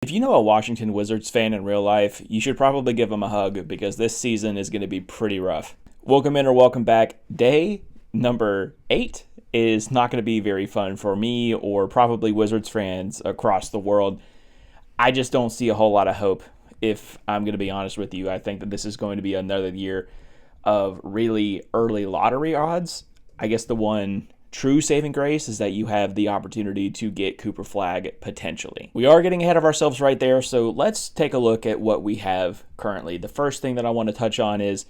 If you know a Washington Wizards fan in real life, you should probably give them a hug because this season is going to be pretty rough. Welcome in or welcome back. Day number 8 is not going to be very fun for me or probably Wizards fans across the world. I just don't see a whole lot of hope, if I'm going to be honest with you. I think that this is going to be another year of really early lottery odds. I guess the one true saving grace is that you have the opportunity to get Cooper Flag potentially. We are getting ahead of ourselves right there, so let's take a look at what we have currently. The first thing that I want to touch on is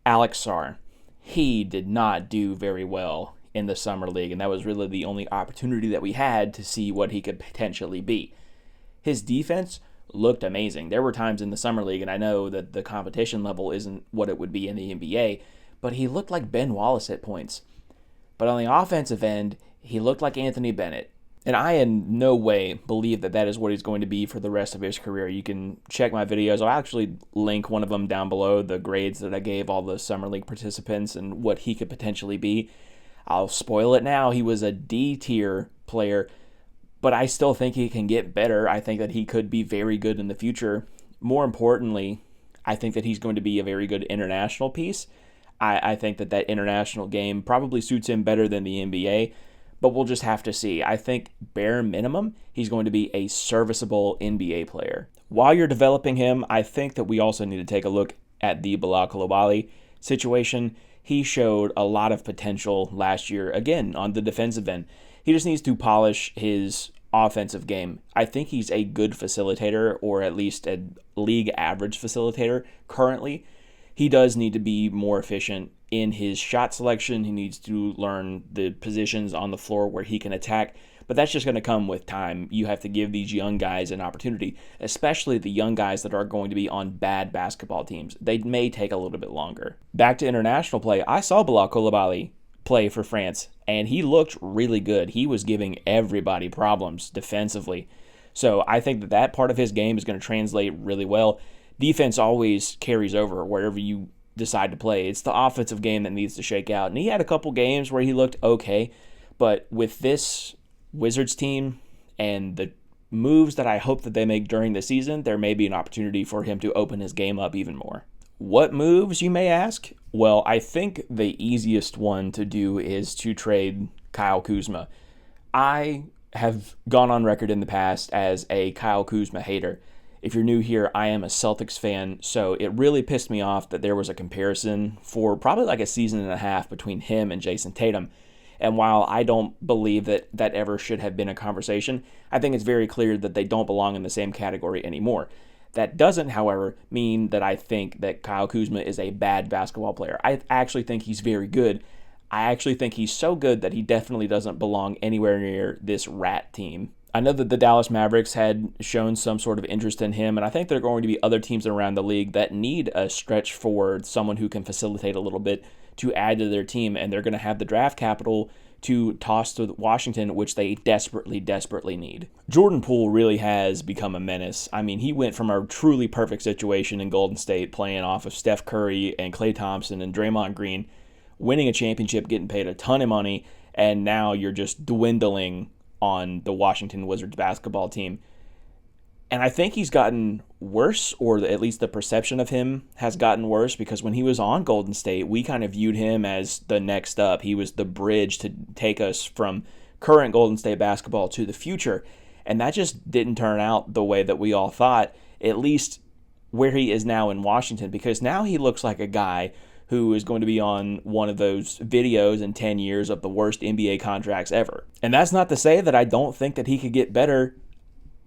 Alex Sarr. He did not do very well in the Summer League, and that was really the only opportunity that we had to see what he could potentially be. His defense looked amazing. There were times in the Summer League, and I know that the competition level isn't what it would be in the NBA, but he looked like Ben Wallace at points. But on the offensive end, he looked like Anthony Bennett. And I in no way believe that that is what he's going to be for the rest of his career. You can check my videos. I'll actually link one of them down below, the grades that I gave all the Summer League participants and what he could potentially be. I'll spoil it now. He was a D-tier player, but I still think he can get better. I think that he could be very good in the future. More importantly, I think that he's going to be a very good international piece. I think that that international game probably suits him better than the NBA, but we'll just have to see. I think bare minimum, he's going to be a serviceable NBA player. While you're developing him, I think that we also need to take a look at the Bilal Coulibaly situation. He showed a lot of potential last year, again, on the defensive end. He just needs to polish his offensive game. I think he's a good facilitator, or at least a league average facilitator currently. He does need to be more efficient in his shot selection. He needs to learn the positions on the floor where he can attack, but that's just going to come with time. You have to give these young guys an opportunity, especially the young guys that are going to be on bad basketball teams. They may take a little bit longer. Back to international play, I saw Bilal Coulibaly play for France, and he looked really good. He was giving everybody problems defensively. So I think that that part of his game is going to translate really well. Defense always carries over wherever you decide to play. It's the offensive game that needs to shake out. And he had a couple games where he looked okay, but with this Wizards team and the moves that I hope that they make during the season, there may be an opportunity for him to open his game up even more. What moves, you may ask? Well, I think the easiest one to do is to trade Kyle Kuzma. I have gone on record in the past as a Kyle Kuzma hater. If you're new here, I am a Celtics fan, so it really pissed me off that there was a comparison for probably like a season and a half between him and Jason Tatum. And while I don't believe that that ever should have been a conversation, I think it's very clear that they don't belong in the same category anymore. That doesn't, however, mean that I think that Kyle Kuzma is a bad basketball player. I actually think he's very good. I actually think he's so good that he definitely doesn't belong anywhere near this rat team. I know that the Dallas Mavericks had shown some sort of interest in him, and I think there are going to be other teams around the league that need a stretch forward, someone who can facilitate a little bit to add to their team, and they're going to have the draft capital to toss to Washington, which they desperately, desperately need. Jordan Poole really has become a menace. I mean, he went from a truly perfect situation in Golden State, playing off of Steph Curry and Klay Thompson and Draymond Green, winning a championship, getting paid a ton of money, and now you're just dwindling on the Washington Wizards basketball team. And I think he's gotten worse, or at least the perception of him has gotten worse, because when he was on Golden State, we kind of viewed him as the next up. He was the bridge to take us from current Golden State basketball to the future. And that just didn't turn out the way that we all thought, at least where he is now in Washington, because now he looks like a guy who is going to be on one of those videos in 10 years of the worst NBA contracts ever. And that's not to say that I don't think that he could get better.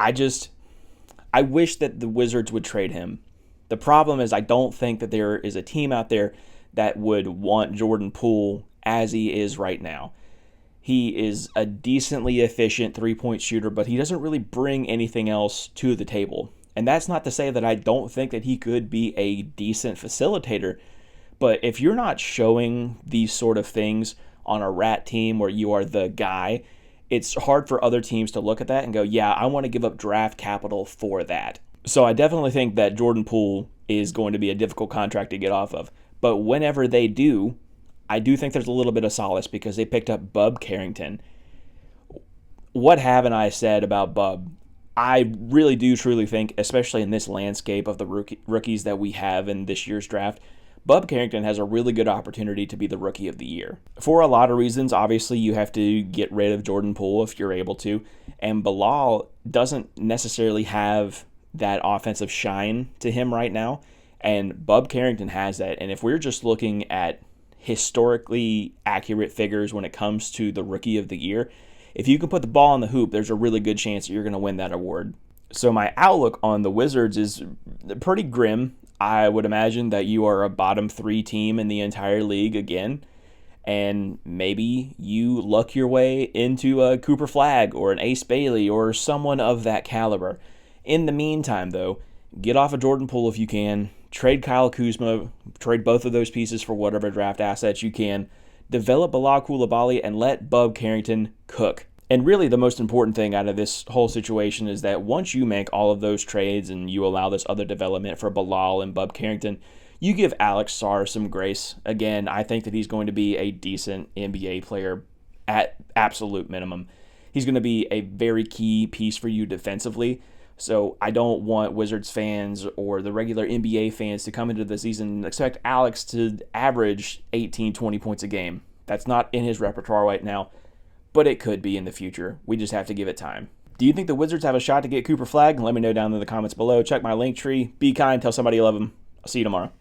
I wish that the Wizards would trade him. The problem is I don't think that there is a team out there that would want Jordan Poole as he is right now. He is a decently efficient three-point shooter, but he doesn't really bring anything else to the table. And that's not to say that I don't think that he could be a decent facilitator, but if you're not showing these sort of things on a rat team where you are the guy, it's hard for other teams to look at that and go, yeah, I want to give up draft capital for that. So I definitely think that Jordan Poole is going to be a difficult contract to get off of. But whenever they do, I do think there's a little bit of solace because they picked up Bub Carrington. What haven't I said about Bub? I really do truly think, especially in this landscape of the rookies that we have in this year's draft, Bub Carrington has a really good opportunity to be the rookie of the year. For a lot of reasons, obviously, you have to get rid of Jordan Poole if you're able to, and Bilal doesn't necessarily have that offensive shine to him right now, and Bub Carrington has that. And if we're just looking at historically accurate figures when it comes to the rookie of the year, if you can put the ball in the hoop, there's a really good chance that you're going to win that award. So my outlook on the Wizards is pretty grim. I would imagine that you are a bottom 3 team in the entire league again, and maybe you luck your way into a Cooper Flagg or an Ace Bailey or someone of that caliber. In the meantime, though, get off of Jordan Poole if you can. Trade Kyle Kuzma. Trade both of those pieces for whatever draft assets you can. Develop Bilal Coulibaly and let Bub Carrington cook. And really the most important thing out of this whole situation is that once you make all of those trades and you allow this other development for Bilal and Bub Carrington, you give Alex Sarr some grace. Again, I think that he's going to be a decent NBA player at absolute minimum. He's going to be a very key piece for you defensively. So I don't want Wizards fans or the regular NBA fans to come into the season and expect Alex to average 18, 20 points a game. That's not in his repertoire right now, but it could be in the future. We just have to give it time. Do you think the Wizards have a shot to get Cooper Flagg? Let me know down in the comments below. Check my link tree. Be kind. Tell somebody you love them. I'll see you tomorrow.